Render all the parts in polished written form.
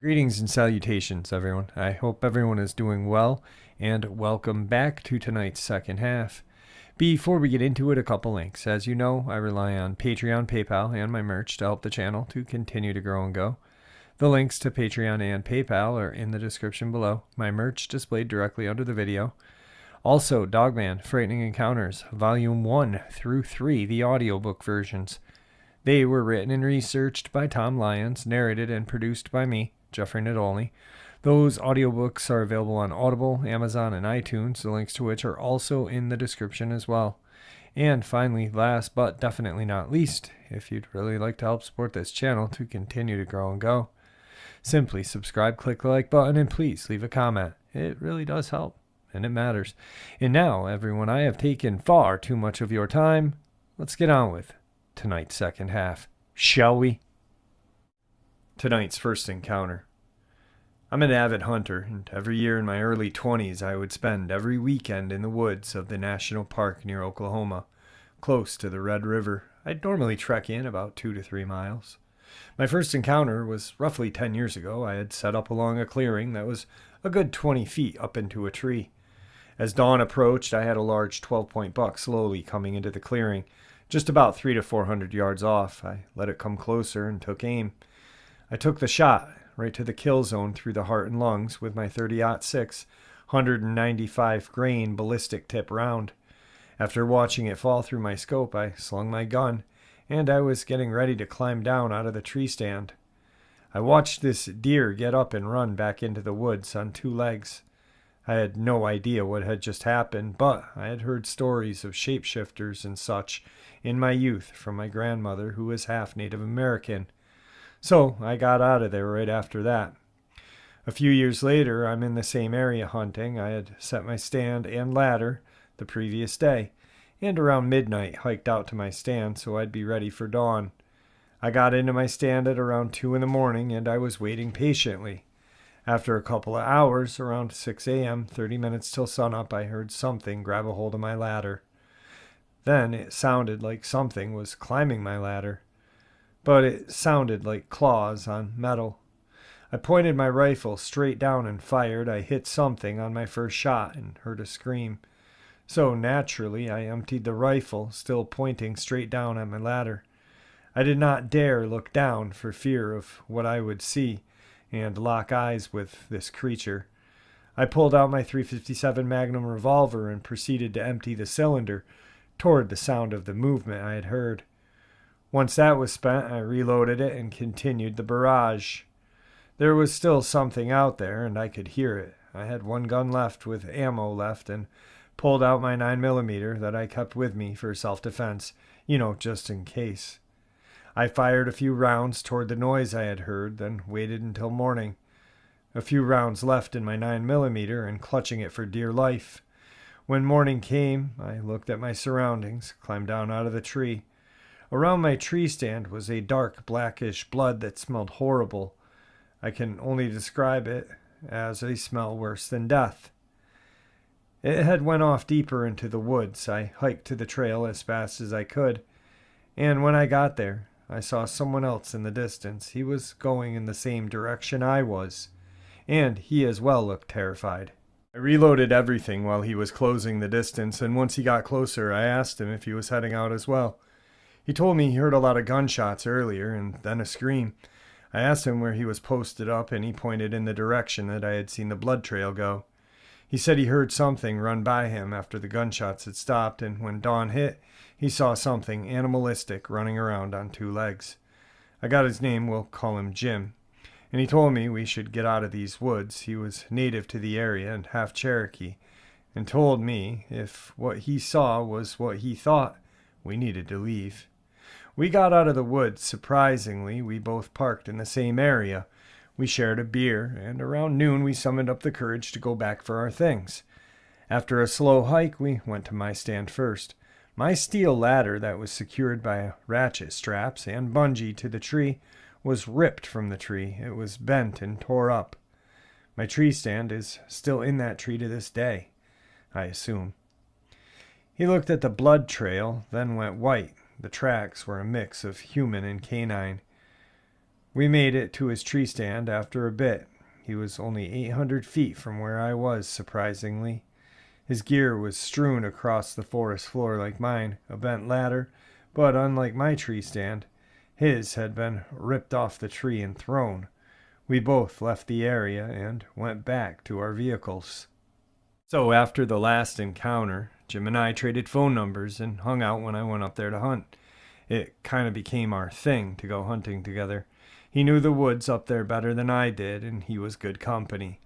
Greetings and salutations, everyone. I hope everyone is doing well, and welcome back to tonight's second half. Before we get into it, a couple links. As you know, I rely on Patreon, PayPal, and my merch to help the channel to continue to grow and go. The links to Patreon and PayPal are in the description below. My merch displayed directly under the video. Also, Dogman, Frightening Encounters, Volume 1 through 3, the audiobook versions. They were written and researched by Tom Lyons, narrated and produced by me, Jeffrey Nadolny. Those audiobooks are available on Audible, Amazon, and iTunes, the links to which are also in the description as well. And finally, last but definitely not least, if you'd really like to help support this channel to continue to grow and go, simply subscribe, click the like button, and please leave a comment. It really does help, and it matters. And now, everyone, I have taken far too much of your time. Let's get on with tonight's second half, shall we? Tonight's first encounter. I'm an avid hunter, and every year in my early 20s I would spend every weekend in the woods of the national park near Oklahoma, close to the Red River. I'd normally trek in about 2 to 3 miles. My first encounter was roughly 10 years ago. I had set up along a clearing that was a good 20 feet up into a tree. As dawn approached, I had a large 12-point buck slowly coming into the clearing, just about 300 to 400 yards off. I let it come closer and took aim. I took the shot right to the kill zone through the heart and lungs with my 30-06 195 grain ballistic tip round. After watching it fall through my scope, I slung my gun, and I was getting ready to climb down out of the tree stand. I watched this deer get up and run back into the woods on 2 legs. I had no idea what had just happened, but I had heard stories of shapeshifters and such in my youth from my grandmother, who was half Native American. So I got out of there right after that. A few years later, I'm in the same area hunting. I had set my stand and ladder the previous day, and around midnight hiked out to my stand so I'd be ready for dawn. I got into my stand at around 2 in the morning, and I was waiting patiently. After a couple of hours, around 6 a.m., 30 minutes till sunup, I heard something grab a hold of my ladder. Then it sounded like something was climbing my ladder, but it sounded like claws on metal. I pointed my rifle straight down and fired. I hit something on my first shot and heard a scream. So naturally, I emptied the rifle, still pointing straight down at my ladder. I did not dare look down for fear of what I would see and lock eyes with this creature. I pulled out my .357 Magnum revolver and proceeded to empty the cylinder toward the sound of the movement I had heard. Once that was spent, I reloaded it and continued the barrage. There was still something out there, and I could hear it. I had 1 gun left with ammo left and pulled out my 9mm that I kept with me for self-defense, just in case. I fired a few rounds toward the noise I had heard, then waited until morning. A few rounds left in my 9mm and clutching it for dear life. When morning came, I looked at my surroundings, climbed down out of the tree. Around my tree stand was a dark blackish blood that smelled horrible. I can only describe it as a smell worse than death. It had went off deeper into the woods. I hiked to the trail as fast as I could, and when I got there, I saw someone else in the distance. He was going in the same direction I was, and he as well looked terrified. I reloaded everything while he was closing the distance, and once he got closer, I asked him if he was heading out as well. He told me he heard a lot of gunshots earlier, and then a scream. I asked him where he was posted up, and he pointed in the direction that I had seen the blood trail go. He said he heard something run by him after the gunshots had stopped, and when dawn hit, he saw something animalistic running around on 2 legs. I got his name, we'll call him Jim, and he told me we should get out of these woods. He was native to the area and half Cherokee, and told me if what he saw was what he thought, we needed to leave. We got out of the woods. Surprisingly, we both parked in the same area. We shared a beer, and around noon we summoned up the courage to go back for our things. After a slow hike, we went to my stand first. My steel ladder that was secured by ratchet straps and bungee to the tree was ripped from the tree. It was bent and tore up. My tree stand is still in that tree to this day, I assume. He looked at the blood trail, then went white. The tracks were a mix of human and canine. We made it to his tree stand after a bit. He was only 800 feet from where I was, surprisingly. His gear was strewn across the forest floor like mine, a bent ladder, but unlike my tree stand, his had been ripped off the tree and thrown. We both left the area and went back to our vehicles. So after the last encounter, Jim and I traded phone numbers and hung out when I went up there to hunt. It kind of became our thing to go hunting together. He knew the woods up there better than I did, and he was good company.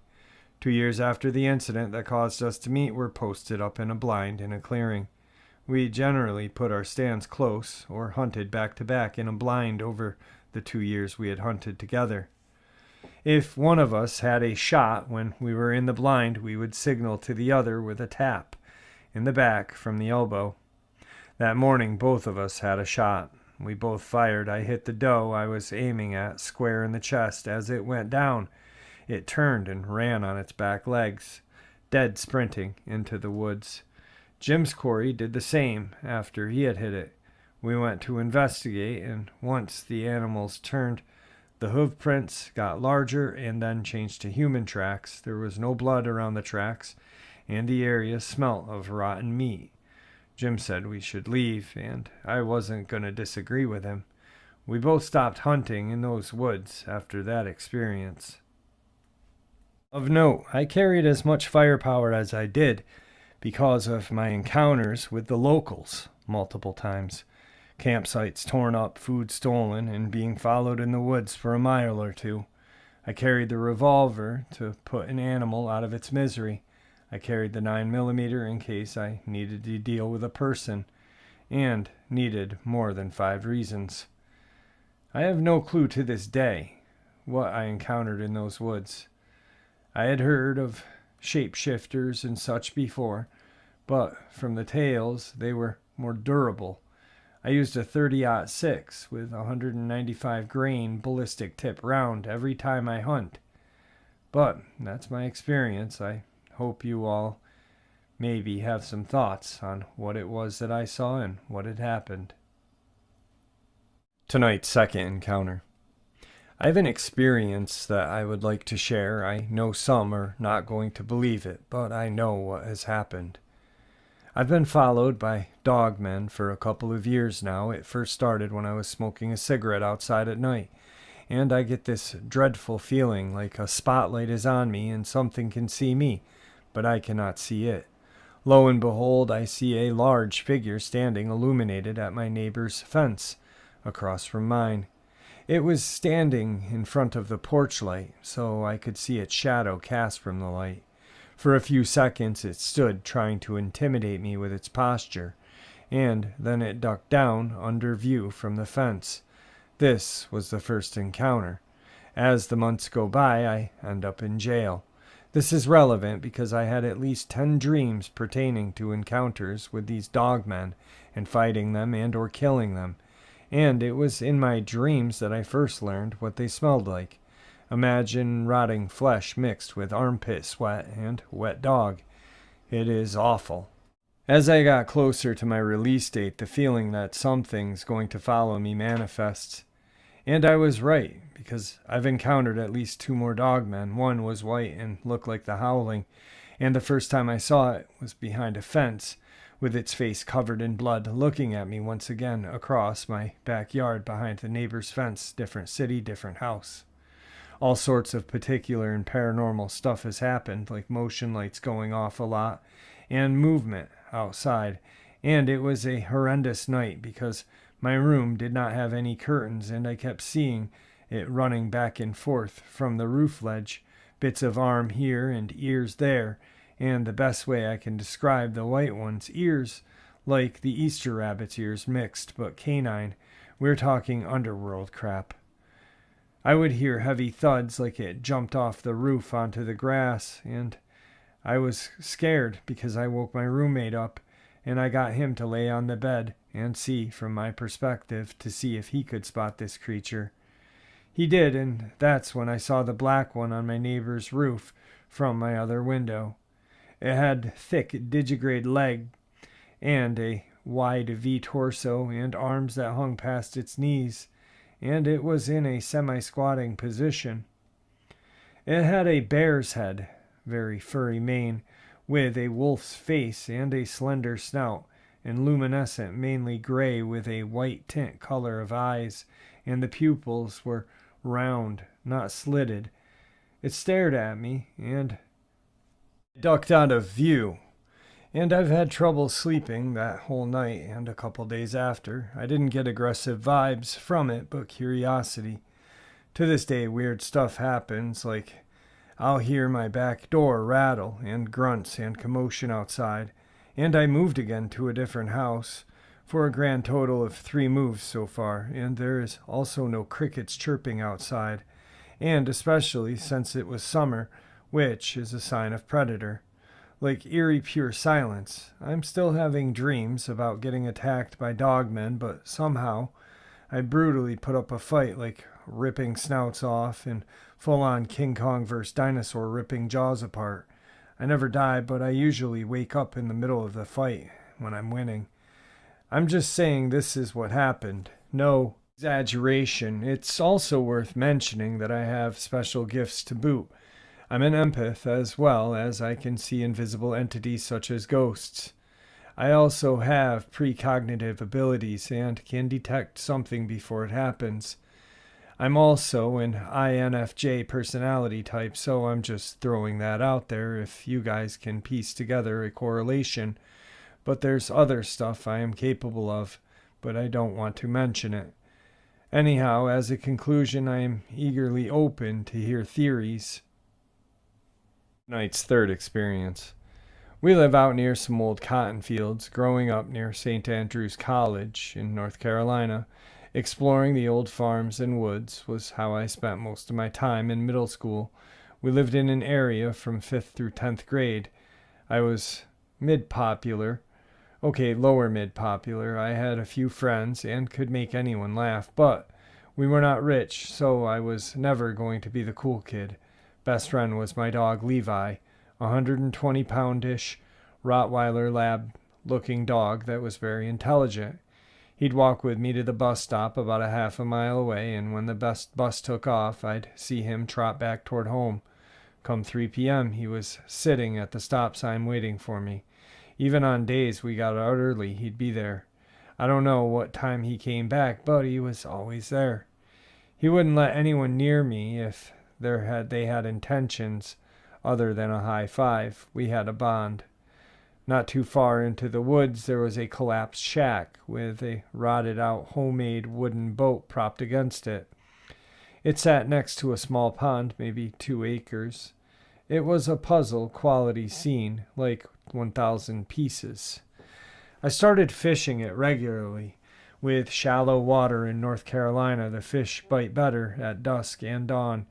2 years after the incident that caused us to meet, we're posted up in a blind in a clearing. We generally put our stands close or hunted back to back in a blind over the 2 years we had hunted together. If one of us had a shot when we were in the blind, we would signal to the other with a tap in the back from the elbow. That morning, both of us had a shot. We both fired. I hit the doe I was aiming at square in the chest. As it went down, it turned and ran on its back legs, dead sprinting into the woods. Jim's quarry did the same after he had hit it. We went to investigate, and once the animals turned, the hoof prints got larger and then changed to human tracks. There was no blood around the tracks, and the area smelt of rotten meat. Jim said we should leave, and I wasn't going to disagree with him. We both stopped hunting in those woods after that experience. Of note, I carried as much firepower as I did because of my encounters with the locals multiple times. Campsites torn up, food stolen, and being followed in the woods for a mile or two. I carried the revolver to put an animal out of its misery. I carried the 9mm in case I needed to deal with a person, and needed more than 5 reasons. I have no clue to this day what I encountered in those woods. I had heard of shapeshifters and such before, but from the tales they were more durable. I used a 30-06 with 195 grain ballistic tip round every time I hunt. But that's my experience. I hope you all maybe have some thoughts on what it was that I saw and what had happened. Tonight's second encounter. I have an experience that I would like to share. I know some are not going to believe it, but I know what has happened. I've been followed by dogmen for a couple of years now. It first started when I was smoking a cigarette outside at night, and I get this dreadful feeling like a spotlight is on me and something can see me, but I cannot see it. Lo and behold, I see a large figure standing illuminated at my neighbor's fence across from mine. It was standing in front of the porch light, so I could see its shadow cast from the light. For a few seconds it stood trying to intimidate me with its posture, and then it ducked down under view from the fence. This was the first encounter. As the months go by, I end up in jail. This is relevant because I had at least 10 dreams pertaining to encounters with these dogmen and fighting them and or killing them. And it was in my dreams that I first learned what they smelled like. Imagine rotting flesh mixed with armpit sweat and wet dog. It is awful. As I got closer to my release date, the feeling that something's going to follow me manifests. And I was right, because I've encountered at least 2 more dogmen. One was white and looked like the Howling, and the first time I saw it was behind a fence, with its face covered in blood, looking at me once again across my backyard behind the neighbor's fence. Different city, different house. All sorts of particular and paranormal stuff has happened, like motion lights going off a lot, and movement outside. And it was a horrendous night because my room did not have any curtains, and I kept seeing it running back and forth from the roof ledge, bits of arm here and ears there, and the best way I can describe the white one's ears, like the Easter rabbit's ears mixed but canine. We're talking underworld crap. I would hear heavy thuds like it jumped off the roof onto the grass, and I was scared because I woke my roommate up, and I got him to lay on the bed and see from my perspective to see if he could spot this creature. He did, and that's when I saw the black one on my neighbor's roof from my other window. It had thick digigrade leg and a wide V torso and arms that hung past its knees, and it was in a semi-squatting position. It had a bear's head, very furry mane, with a wolf's face and a slender snout, and luminescent, mainly gray with a white tint color of eyes, and the pupils were round, not slitted. It stared at me, and ducked out of view. And I've had trouble sleeping that whole night and a couple days after. I didn't get aggressive vibes from it, but curiosity. To this day, weird stuff happens, like I'll hear my back door rattle and grunts and commotion outside, and I moved again to a different house, for a grand total of 3 moves so far, and there is also no crickets chirping outside, and especially since it was summer, which is a sign of predator. Like eerie pure silence. I'm still having dreams about getting attacked by dogmen, but somehow I brutally put up a fight, like ripping snouts off and full-on King Kong vs. dinosaur ripping jaws apart. I never die, but I usually wake up in the middle of the fight when I'm winning. I'm just saying this is what happened. No exaggeration. It's also worth mentioning that I have special gifts to boot. I'm an empath as well, as I can see invisible entities such as ghosts. I also have precognitive abilities and can detect something before it happens. I'm also an INFJ personality type, so I'm just throwing that out there if you guys can piece together a correlation. But there's other stuff I am capable of, but I don't want to mention it. Anyhow, as a conclusion, I am eagerly open to hear theories. Night's third experience. We live out near some old cotton fields. Growing up near St. Andrew's College in North Carolina, exploring the old farms and woods was how I spent most of my time in middle school. We lived in an area from 5th through 10th grade. I was mid-popular. Okay, lower mid-popular. I had a few friends and could make anyone laugh, but we were not rich, so I was never going to be the cool kid. Best friend was my dog Levi, 120-poundish Rottweiler lab-looking dog that was very intelligent. He'd walk with me to the bus stop about a half a mile away, and when the bus took off, I'd see him trot back toward home. Come 3 p.m., he was sitting at the stop sign waiting for me. Even on days we got out early, he'd be there. I don't know what time he came back, but he was always there. He wouldn't let anyone near me if they had intentions other than a high five. We had a bond. Not too far into the woods, there was a collapsed shack with a rotted-out homemade wooden boat propped against it. It sat next to a small pond, maybe 2 acres. It was a puzzle-quality scene, like 1,000 pieces. I started fishing it regularly. With shallow water in North Carolina, the fish bite better at dusk and dawn.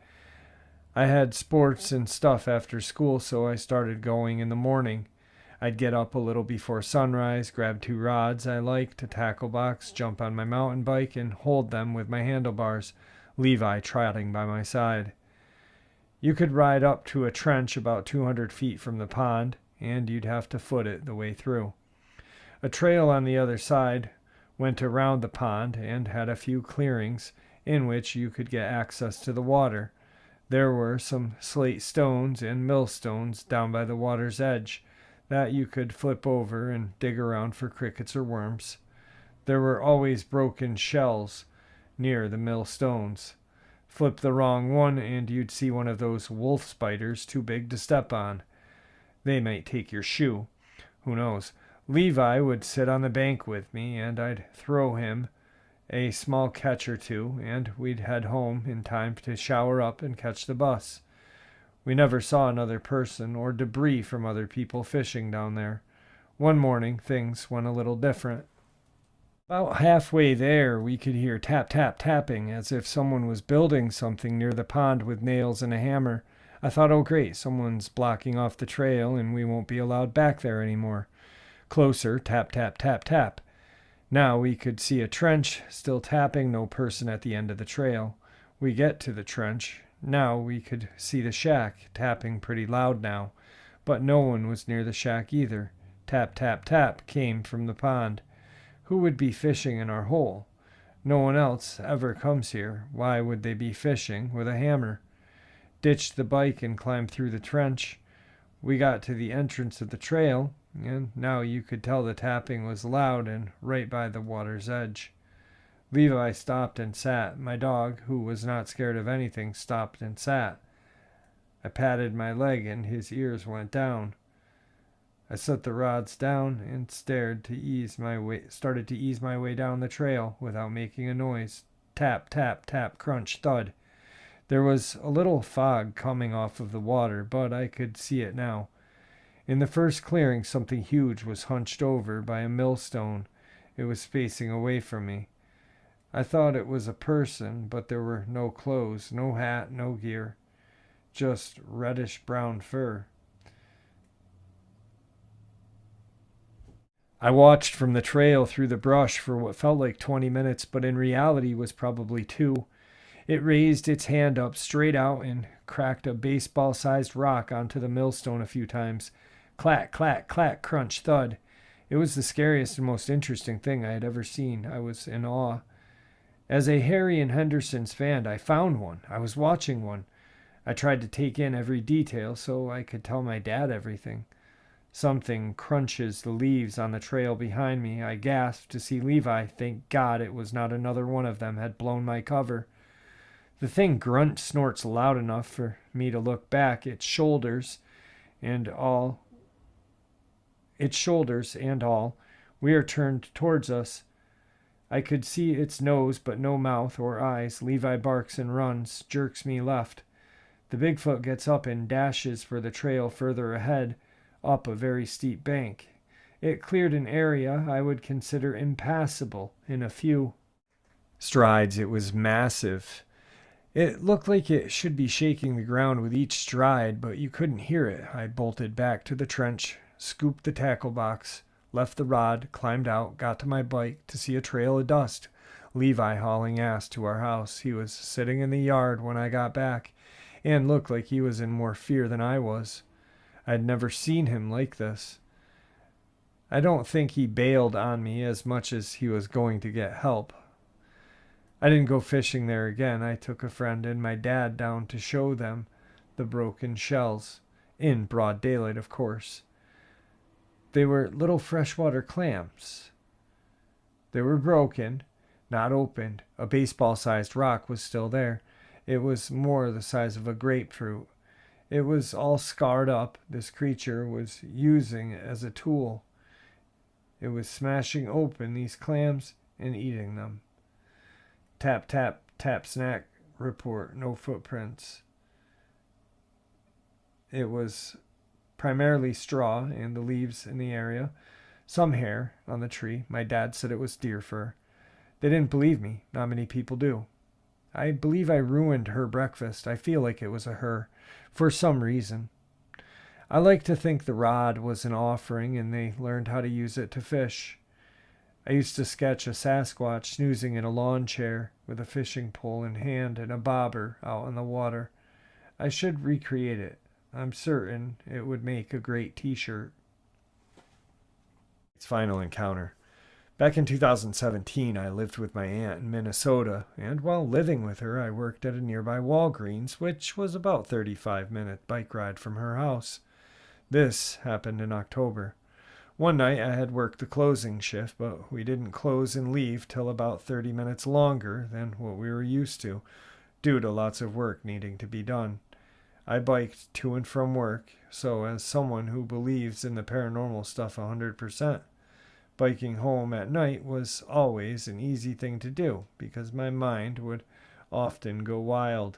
I had sports and stuff after school, so I started going in the morning. I'd get up a little before sunrise, grab 2 rods I liked, a tackle box, jump on my mountain bike, and hold them with my handlebars, Levi trotting by my side. You could ride up to a trench about 200 feet from the pond, and you'd have to foot it the way through. A trail on the other side went around the pond and had a few clearings in which you could get access to the water. There were some slate stones and millstones down by the water's edge that you could flip over and dig around for crickets or worms. There were always broken shells near the millstones. Flip the wrong one and you'd see one of those wolf spiders too big to step on. They might take your shoe. Who knows? Levi would sit on the bank with me, and I'd throw him a small catch or two, and we'd head home in time to shower up and catch the bus. We never saw another person or debris from other people fishing down there. One morning, things went a little different. About halfway there, we could hear tap, tap, tapping, as if someone was building something near the pond with nails and a hammer. I thought, oh great, someone's blocking off the trail and we won't be allowed back there anymore. Closer, tap, tap, tap, tap. Now we could see a trench, still tapping, no person at the end of the trail. We get to the trench. Now we could see the shack, tapping pretty loud now. But no one was near the shack either. Tap, tap, tap came from the pond. Who would be fishing in our hole? No one else ever comes here. Why would they be fishing with a hammer? Ditched the bike and climbed through the trench. We got to the entrance of the trail, and now you could tell the tapping was loud and right by the water's edge. Levi stopped and sat. My dog, who was not scared of anything, stopped and sat. I patted my leg and his ears went down. I set the rods down and started to ease my way down the trail without making a noise. Tap, tap, tap, crunch, thud. There was a little fog coming off of the water, but I could see it now. In the first clearing, something huge was hunched over by a millstone. It was facing away from me. I thought it was a person, but there were no clothes, no hat, no gear, just reddish-brown fur. I watched from the trail through the brush for what felt like 20 minutes, but in reality was probably 2. It raised its hand up straight out and cracked a baseball-sized rock onto the millstone a few times. Clack, clack, clack, crunch, thud. It was the scariest and most interesting thing I had ever seen. I was in awe. As a Harry and Henderson's fan, I found one. I was watching one. I tried to take in every detail so I could tell my dad everything. Something crunches the leaves on the trail behind me. I gasped to see Levi. Thank God it was not another one of them had blown my cover. The thing snorts loud enough for me to look back. Its shoulders and all, we are turned towards us. I could see its nose but no mouth or eyes. Levi barks and runs, jerks me left. The Bigfoot gets up and dashes for the trail further ahead, up a very steep bank. It cleared an area I would consider impassable in a few strides. It was massive. It looked like it should be shaking the ground with each stride, but you couldn't hear it. I bolted back to the trench, scooped the tackle box, left the rod, climbed out, got to my bike to see a trail of dust. Levi hauling ass to our house. He was sitting in the yard when I got back, and looked like he was in more fear than I was. I'd never seen him like this. I don't think he bailed on me as much as he was going to get help. I didn't go fishing there again. I took a friend and my dad down to show them the broken shells. In broad daylight, of course. They were little freshwater clams. They were broken, not opened. A baseball-sized rock was still there. It was more the size of a grapefruit. It was all scarred up. This creature was using it as a tool. It was smashing open these clams and eating them. Tap, tap, tap, snack, report, no footprints. It was primarily straw and the leaves in the area. Some hair on the tree. My dad said it was deer fur. They didn't believe me. Not many people do. I believe I ruined her breakfast. I feel like it was a her. For some reason. I like to think the rod was an offering and they learned how to use it to fish. I used to sketch a Sasquatch snoozing in a lawn chair with a fishing pole in hand and a bobber out on the water. I should recreate it. I'm certain it would make a great t-shirt. Its final encounter. Back in 2017, I lived with my aunt in Minnesota, and while living with her, I worked at a nearby Walgreens, which was about a 35-minute bike ride from her house. This happened in October. One night I had worked the closing shift, but we didn't close and leave till about 30 minutes longer than what we were used to, due to lots of work needing to be done. I biked to and from work, so as someone who believes in the paranormal stuff 100%, biking home at night was always an easy thing to do because my mind would often go wild.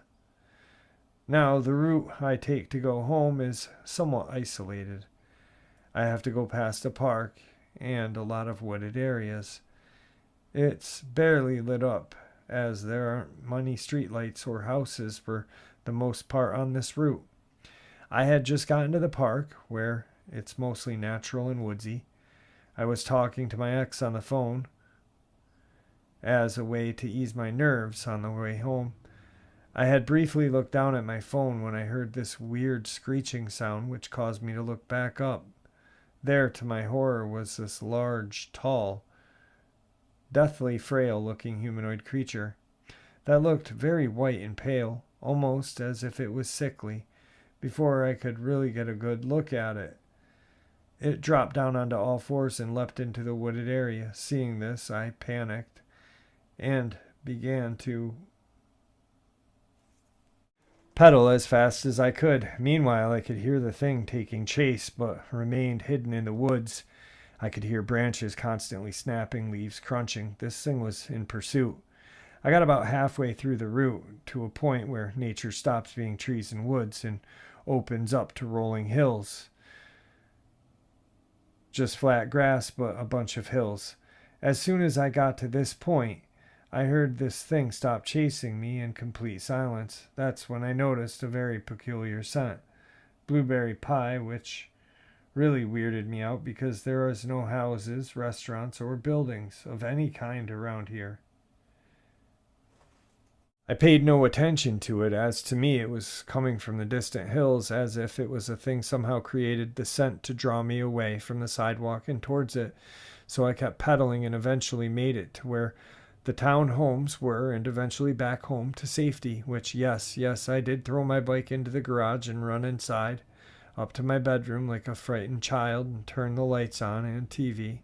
Now, the route I take to go home is somewhat isolated. I have to go past a park and a lot of wooded areas. It's barely lit up, as there aren't many streetlights or houses for the most part on this route. I had just gotten to the park, where it's mostly natural and woodsy. I was talking to my ex on the phone as a way to ease my nerves on the way home. I had briefly looked down at my phone when I heard this weird screeching sound, which caused me to look back up. There, to my horror, was this large, tall, deathly frail-looking humanoid creature that looked very white and pale, almost as if it was sickly. Before I could really get a good look at it, it dropped down onto all fours and leapt into the wooded area. Seeing this, I panicked and began to pedal as fast as I could. Meanwhile, I could hear the thing taking chase, but remained hidden in the woods. I could hear branches constantly snapping, leaves crunching. This thing was in pursuit. I got about halfway through the route to a point where nature stops being trees and woods and opens up to rolling hills. Just flat grass, but a bunch of hills. As soon as I got to this point, I heard this thing stop chasing me in complete silence. That's when I noticed a very peculiar scent. Blueberry pie, which really weirded me out because there is no houses, restaurants, or buildings of any kind around here. I paid no attention to it, as to me it was coming from the distant hills, as if it was a thing somehow created the scent to draw me away from the sidewalk and towards it. So I kept pedaling and eventually made it to where the town homes were, and eventually back home to safety, which, yes, I did throw my bike into the garage and run inside, up to my bedroom like a frightened child, and turn the lights on and TV.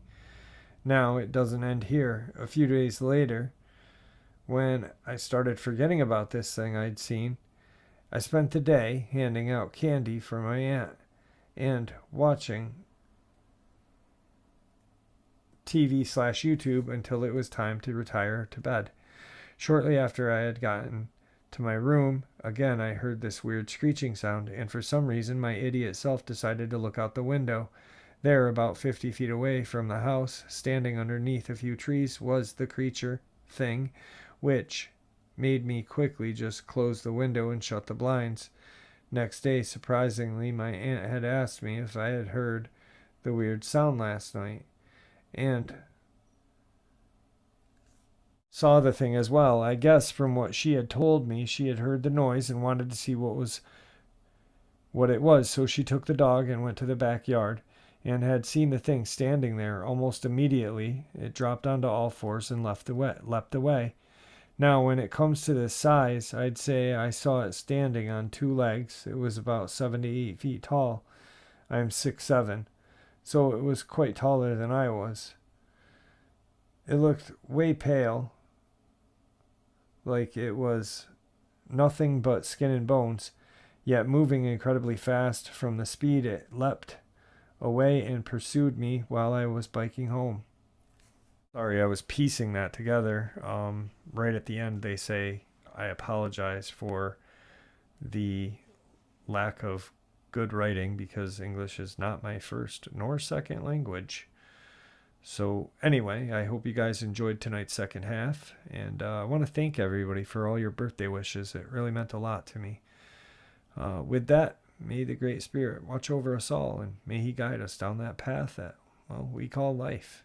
Now, it doesn't end here. A few days later, when I started forgetting about this thing I'd seen, I spent the day handing out candy for my aunt and watching TV/YouTube until it was time to retire to bed. Shortly after I had gotten to my room, again I heard this weird screeching sound, and for some reason my idiot self decided to look out the window. There, about 50 feet away from the house, standing underneath a few trees, was the creature thing, which made me quickly just close the window and shut the blinds. Next day, surprisingly, my aunt had asked me if I had heard the weird sound last night, and saw the thing as well. I guess from what she had told me, she had heard the noise and wanted to see what it was, so she took the dog and went to the backyard and had seen the thing standing there. Almost immediately, it dropped onto all fours and leapt away. Now, when it comes to the size, I'd say I saw it standing on two legs. It was about 7 to 8 feet tall. I'm 6'7", so it was quite taller than I was. It looked way pale, like it was nothing but skin and bones, yet moving incredibly fast. From the speed it leapt away and pursued me while I was biking home. Sorry, I was piecing that together. Right at the end, they say, I apologize for the lack of good writing because English is not my first nor second language. So anyway, I hope you guys enjoyed tonight's second half, and I want to thank everybody for all your birthday wishes. It really meant a lot to me. With that, may the Great Spirit watch over us all, and may He guide us down that path that, well, we call life.